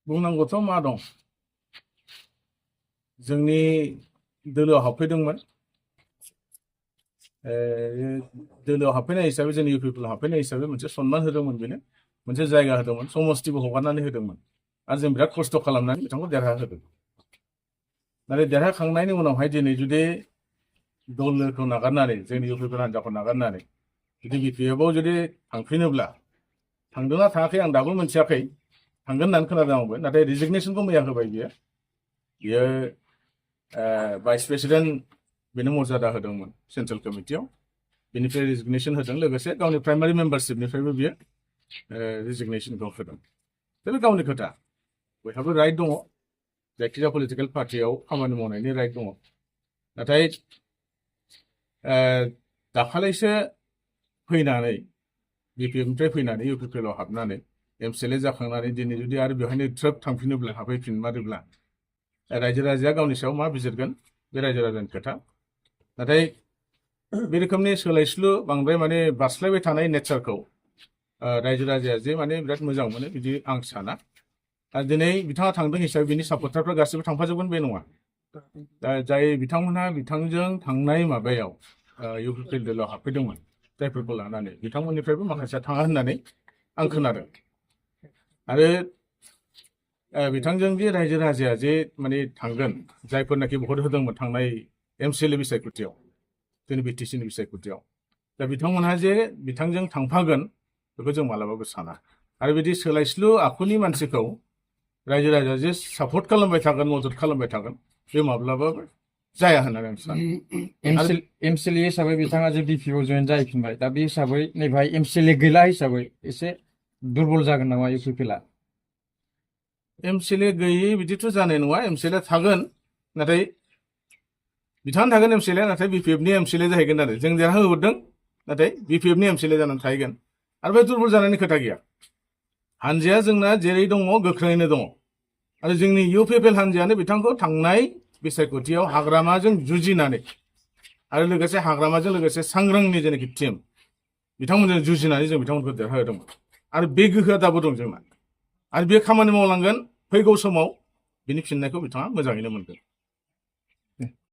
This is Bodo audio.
बुंनांगौथ' मा दं जोंनि दोलोआव हाबफैदोंमोन दोलोआव हाबफैनाय हिसाबै जोंनि इउपिपिएल हाबफैनाय हिसाबै मोनसे सनमान होदोंमोन बेनो मोनसे जायगा होदोंमोन समस्तिबो हगारनानै होदोंमन आरो जों बिराद खस्थ' खालामनानै बिथांखौ देरहाहोदों नाथाय देरहाखांनायनि उनावहाय दिनै जुदि दलखौ नागारनानै जोंनि इउपिपिएल हान्जाखौ नागारनानै जुदि बिपिएफआव जुदि थांफिनोब्ला थांदोंना थाङाखै आं दाबो मोनथियाखै थांगोन होननानै खोनादों आंबो नाथाय रिजिगनेसनखौ मैया होबाय बियो भाइस प्रेसिडेन्ट बेनो मर्यादा होदोंमोन सेन्ट्रेल कमिटियाव बेनिफ्राय रिजिगनेसन होदों लोगोसे गावनि प्राइमारि मेम्बारशिपनिफ्रायबो बियो रिजिगनेसनखौ होदों दा बे गावनि खोथा बयहाबो राइट दङ जायखिजाया पलिटिकेल पार्टियाव खामानि मावनायनि राइट दङ नाथाय दाखालैसो फैनानै बिपिएफनिफ्राय फैनानै इउपिपिएलआव हाबनानै एमसिएलए जाखांनानै दिनै जुदि आरो बेवहायनो ट्रोप थांफिनोब्ला हाबफैफिनमारोब्ला रायजो राजाया गावनि सायाव मा बिजिरगोन बे रायजो राजानि खोथा नाथाय बे रोखोमनि सोलायस्लु बांद्राय माने बारस्लायबाय थानाय नेचारखौ रायजो राजाया जे माने बिराद मोजां मोनो बिदि आं साना आरो दिनै बिथाङा थांदों हिसाबै बिनि सापर्टारफ्रा गासिबो थांफाजोबगोन बे नङा दा जाय बिथांमोनहा बिथांजों थांनाय माबायाव इउपिपिएल दोलोआव हाबफैदोंमोन जायफोरखौ लानानै बिथांमोननिफ्रायबो माखासेया थाङा होननानै आं खोनादों आरो बिथांजों जे रायजो राजाया जे माने थांगोन जायफोरनाखि भट होदोंमोन थांनाय एमसिएलए बिसायख'थियाव जोंनि बिटिसिनि बिसायख'थियाव दा बिथांमोनहा जे बिथांजों थांफागोन बेखौ जों मालाबाबो साना आरो बिदि सोलायस्लु आखुनि मानसिखौ रायजो राजाया जे सापर्ट खालामबाय थागोन मदद खालामबाय थागोन बे माब्लाबाबो जाया होननानै आं सानो एमसिएलए हिसाबै बिथाङा जे बिपिएफआव जयेन जाहैफिनबाय दा बे हिसाबै नैबेहाय एमसिएलए गैला हिसाबै एसे दुरबल जागोन नामा इउपिपिएलआ एमसिएलए गैयै बिदिथ' जानाय नङा एमसिएलए थागोन नाथाय बिथाङा थागोन एमसिएलए नाथाय बिपिएफनि एमसिएलए जाहैगोन आरो जों देरहाहोहरदों नाथाय बिपिएफनि एमसिएलए जानानै थाहैगोन आरो बे दुरबल जानायनि खोथा गैया हानजाया जोंना जेरै दङ गोख्रोङैनो दङ आरो जोंनि इउपिपिएल हानजायानो बिथांखौ थांनाय बिसायख'थियाव हाग्रामाजों जुजिनानै आरो लोगोसे हाग्रामाजों लोगोसे सांग्रांनि जेनाखि टिम बिथांमोनजों जुजिनानै जों बिथांमोनखौ देरहाहोदोंमोन आरो बे गोहोआ दाबो दं जोंना आरो बे खामानि मावलांगोन फैगौ समाव बिनि फिननायखौ बिथाङा मोजाङैनो मोनगोन